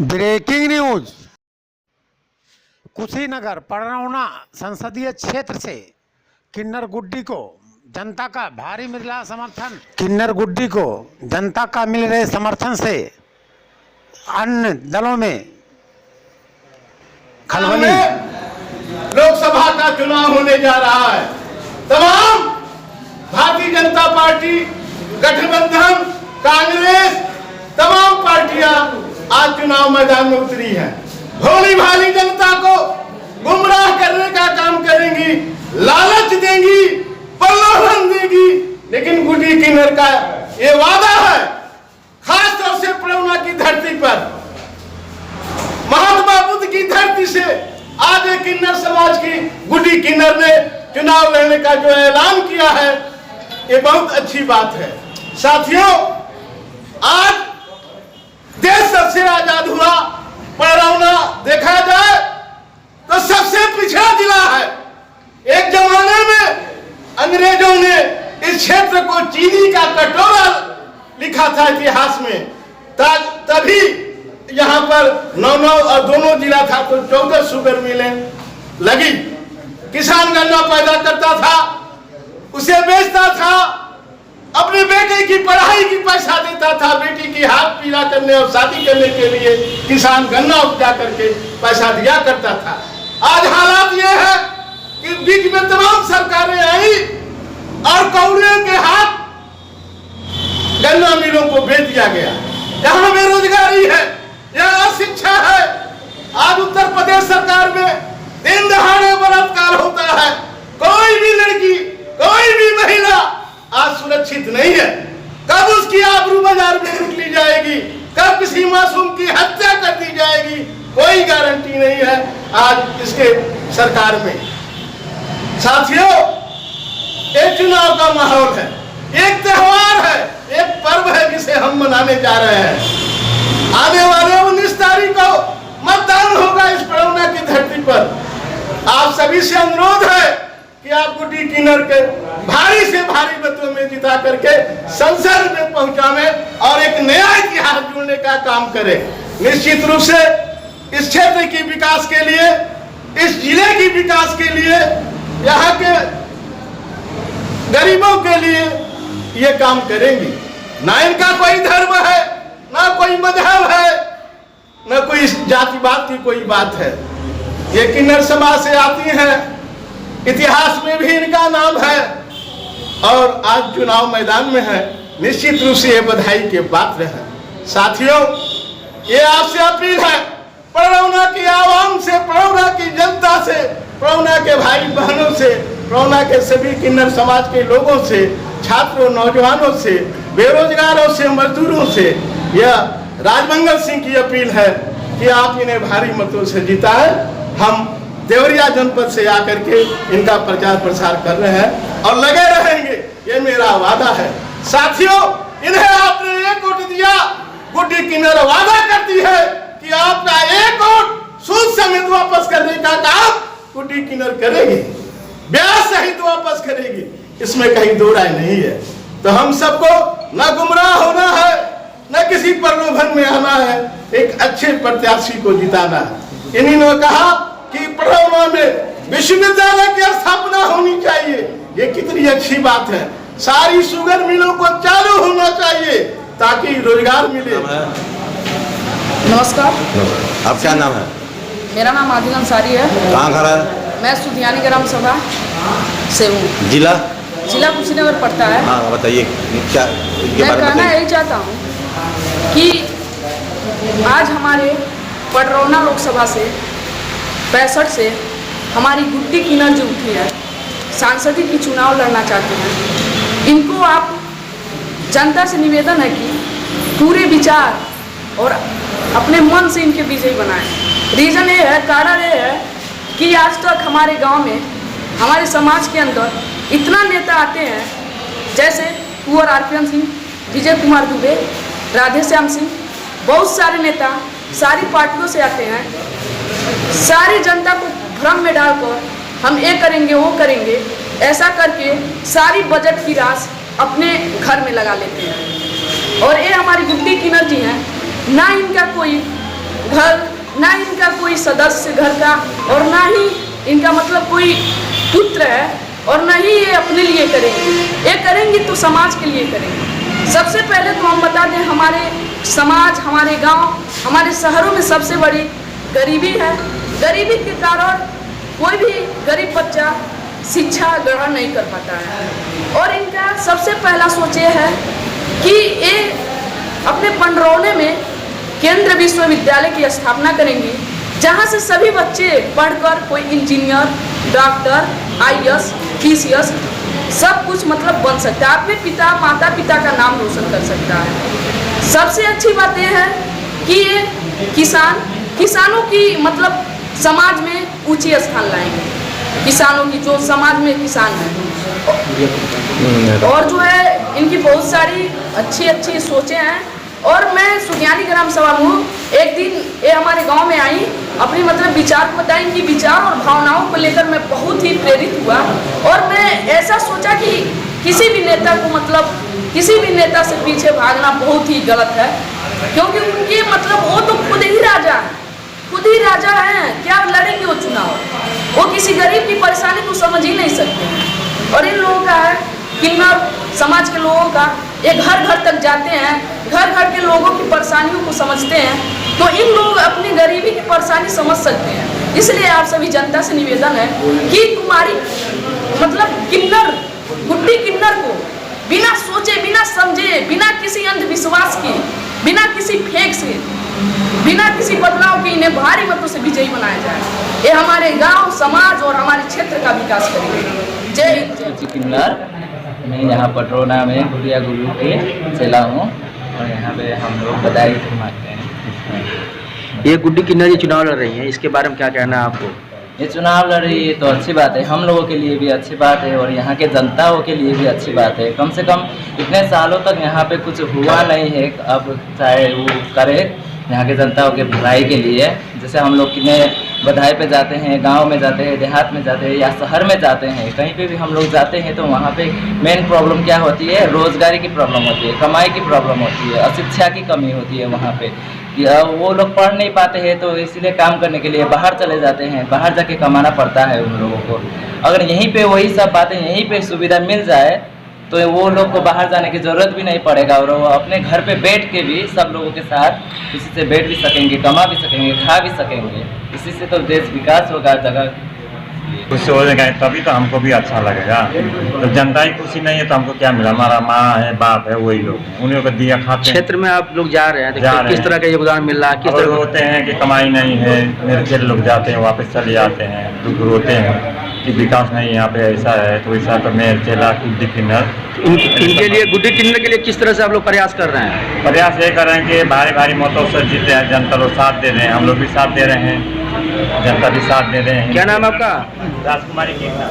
Breaking news. Kushinagar Padrauna संसदीय क्षेत्र से किन्नर गुड्डी को जनता का भारी मिला समर्थन। किन्नर गुड्डी को जनता का मिल रहे समर्थन से अन्य दलों में खलबली। लोकसभा का चुनाव होने जा रहा है। तमाम भारतीय जनता पार्टी, गठबंधन, कांग्रेस, तमाम पार्टियां आज चुनाव मैदान में उतरी है। भोली भाली जनता को गुमराह करने का काम करेंगी, लालच देंगी, प्रलोभन देंगी। लेकिन गुड्डी किन्नर का ये वादा है, खास तौर से पड़रौना की धरती पर, महात्मा बुद्ध की धरती से आज एक किन्नर समाज की गुड्डी किन्नर ने चुनाव लड़ने का जो ऐलान किया है, ये बहुत अच्छी बात है। साथियों, आज देश सबसे आजाद हुआ पड़रौना देखा जाए तो सबसे पिछड़ा जिला है। एक जमाने में अंग्रेजों ने इस क्षेत्र को चीनी का कटोरा लिखा था इतिहास में। तभी यहाँ पर 9 और दोनों जिला था तो 14 शुगर मिलें लगी। किसान गन्ना पैदा करता था, उसे बेचता था, अपने बेटे की पढ़ाई की पैसा देता था, बेटी की हाथ पीला करने और शादी करने के लिए किसान गन्ना उपजा करके पैसा दिया करता था। आज हालात ये है कि बीच में तमाम सरकारें आई और कौड़ियों के हाथ गन्ना मिलों को बेच दिया गया। यहाँ बेरोजगारी है, यहाँ शिक्षा है। आज उत्तर प्रदेश सरकार में दिन दहाड़े बलात्कार होता है। कोई भी लड़की, कोई भी महिला आज सुरक्षित नहीं है। कब उसकी आबरू बाजार में लूट ली जाएगी, कब किसी मासूम की हत्या कर दी जाएगी, कोई गारंटी नहीं है आज इसके सरकार में। साथियों, एक चुनाव का माहौल है, एक त्योहार है, एक पर्व है जिसे हम मनाने जा रहे हैं। आने वाले 19 तारीख को मतदान होगा इस पड़रौना की धरती पर। आप सभी से अनुरोध है कि आप गुड्डी किन्नर के भारी से भारी मतों में जिता करके संसद में पहुंचावे और एक नया इतिहास जुड़ने का काम करें। निश्चित रूप से इस क्षेत्र की विकास के लिए, इस जिले की विकास के लिए, यहाँ के गरीबों के लिए ये काम करेंगी। ना इनका कोई धर्म है, ना कोई मजहब है, ना कोई जातिवाद की कोई बात है। ये किन्नर समाज से आती हैं, इतिहास में भी इनका नाम है और आज चुनाव मैदान में है। निश्चित रूप से ये बधाई के पात्र है। साथियों, ये आपसे अपील है, पड़रौना की आवाम से, पड़रौना की जनता से, पड़रौना के भाई बहनों से, पड़रौना के सभी किन्नर समाज के लोगों से, छात्रों, नौजवानों से, बेरोजगारों से, मजदूरों से, यह राजमंगल सिंह की अपील है कि आप इन्हें भारी मतों से जिताएं। हम देवरिया जनपद से आकर के इनका प्रचार प्रसार कर रहे हैं और लगे रहेंगे, ये मेरा वादा है। साथियों, इन्हें आपने एक वोट दिया, गुड्डी किन्नर वादा करती है कि आपका एक वोट सूद समेत वापस करने का काम गुड्डी किन्नर करेगी, ब्याज सहित वापस करेगी, इसमें कहीं दो राय नहीं है। तो हम सबको न गुमराह होना है, न किसी प्रलोभन में आना है, एक अच्छे प्रत्याशी को जिताना है। इन्हीं ने कहा कि पड़रौना में विश्वविद्यालय की स्थापना होनी चाहिए। ये कितनी अच्छी बात है। सारी शुगर मिलों को चालू होना चाहिए ताकि रोजगार मिले। नमस्कार, आप क्या नाम है? मेरा नाम आदिल अंसारी है। कहाँ घर है? मैं सुधियानी ग्राम सभा से हूँ। जिला कुशीनगर पड़ता है। हाँ, बताइए क्या मैं कहना यही चाहता हूँ कि आज हमारे पड़रौना लोकसभा से 65 से हमारी गुड्डी किन्नर जो उठी है, सांसदीय की चुनाव लड़ना चाहते हैं। इनको आप जनता से निवेदन है कि पूरे विचार और अपने मन से इनके विजयी बनाएं। रीज़न ये है, कारण ये है कि आज तक हमारे गांव में, हमारे समाज के अंदर इतना नेता आते हैं, जैसे कुंवर आरपीएन सिंह, विजय कुमार दुबे, राधे श्याम सिंह, बहुत सारे नेता सारी पार्टियों से आते हैं। सारी जनता को भ्रम में डालकर हम ये करेंगे, वो करेंगे, ऐसा करके सारी बजट की राशि अपने घर में लगा लेते हैं। और ये हमारी गुड्डी किन्नर जी हैं, ना इनका कोई घर, ना इनका कोई सदस्य घर का, और ना ही इनका मतलब कोई पुत्र है, और ना ही ये अपने लिए करेंगे। ये करेंगे तो समाज के लिए करेंगे। सबसे पहले तो हम बता दें, हमारे समाज, हमारे गांव, हमारे शहरों में सबसे बड़ी गरीबी है। गरीबी के कारण कोई भी गरीब बच्चा शिक्षा ग्रहण नहीं कर पाता है। और इनका सबसे पहला सोच ये है कि ये अपने पंडरौने में केंद्र विश्वविद्यालय की स्थापना करेंगे, जहां से सभी बच्चे पढ़कर कोई इंजीनियर, डॉक्टर, IAS, PCS सब कुछ मतलब बन सकता है, अपने पिता माता पिता का नाम रोशन कर सकता है। सबसे अच्छी बात यह है कि ये किसानों की मतलब समाज में ऊंची स्थान लाएंगे। किसानों की जो समाज में किसान है, और जो है इनकी बहुत सारी अच्छी सोचें हैं। और मैं सुज्ञानी ग्राम सभा हूँ, एक दिन ये हमारे गांव में आई, अपनी मतलब विचार को बताई। इनकी विचार और भावनाओं को लेकर मैं बहुत ही प्रेरित हुआ, और मैं ऐसा सोचा कि किसी भी नेता को मतलब किसी भी नेता से पीछे भागना बहुत ही गलत है, क्योंकि उनके मतलब वो तो खुद ही राजा हैं, क्या लड़ेंगे वो चुनाव? वो किसी गरीब की परेशानी को समझ ही नहीं सकते। और इन लोगों का है, किन्नर समाज के लोगों का, ये घर घर तक जाते हैं, घर घर के लोगों की परेशानियों को समझते हैं, तो इन लोग अपनी गरीबी की परेशानी समझ सकते हैं। इसलिए आप सभी जनता से निवेदन है कि तुम्हारी मतलब किन्नर, गुड्डी किन्नर को बिना सोचे, बिना समझे, बिना किसी अंधविश्वास के, बिना किसी फेक से, बिना किसी बदलाव के इन्हें भारी मतों से विजयी बनाया जाए। ये हमारे गांव, समाज और हमारे क्षेत्र का विकास करेंगे। जय हिंद। किन्नर, मैं यहाँ पटरौना में गुड़िया गुरु के चला हूँ, और यहाँ पे हम लोग बधाई मांगते हैं। ये गुड्डी किन्नर ये चुनाव लड़ रही हैं, इसके बारे में क्या कहना है आपको? ये चुनाव लड़ रही है तो अच्छी बात है, हम लोगों के लिए भी अच्छी बात है, और यहाँ के जनताओं के लिए भी अच्छी बात है। कम से कम इतने सालों तक यहाँ पे कुछ हुआ नहीं है, अब चाहे वो करे यहाँ के जनताओं के भलाई के लिए। जैसे हम लोग कितने बधाई पे जाते हैं, गांव में जाते हैं, देहात में जाते हैं, या शहर में जाते हैं, कहीं पे भी हम लोग जाते हैं, तो वहाँ पे मेन प्रॉब्लम क्या होती है? रोजगारी की प्रॉब्लम होती है, कमाई की प्रॉब्लम होती है, अशिक्षा की कमी होती है वहाँ पे। वो लोग पढ़ नहीं पाते हैं, तो इसीलिए काम करने के लिए बाहर चले जाते हैं, बाहर जाके कमाना पड़ता है उन लोगों को। अगर यहीं पे वही सब बातें, यहीं पे सुविधा मिल जाए, तो वो लोग को बाहर जाने की ज़रूरत भी नहीं पड़ेगा, और वो अपने घर पे बैठ के भी सब लोगों के साथ किसी से बैठ भी सकेंगे, कमा भी सकेंगे, खा भी सकेंगे। इसी से तो देश विकास होगा। जगह खुशी हो जाएगा तभी तो हमको भी अच्छा लगेगा। तो जनता ही खुशी नहीं है तो हमको क्या मिला? हमारा माँ है, बाप है, वही लोग हैं, उन्हीं को दिया खाते हैं। क्षेत्र में आप लोग जा रहे हैं, तो किस तरह का योगदान मिल रहा है? किस तरह होते हैं कि कमाई नहीं है, मेरे खेल लोग जाते हैं, वापस चले जाते हैं, दुख रोते हैं कि विकास नहीं यहाँ पे, ऐसा है तो वैसा। तो मेरे चेला गुड्डी किन्नर, इनके लिए, गुड्डी किन्नर के लिए किस तरह से आप लोग प्रयास कर रहे हैं? प्रयास ये कर रहे हैं कि भारी भारी मतों से जीते हैं, जनता लोग साथ दे रहे हैं, हम लोग भी साथ दे रहे हैं, जनता भी साथ दे रहे हैं। क्या नाम है आपका? राजकुमारी किन्नर।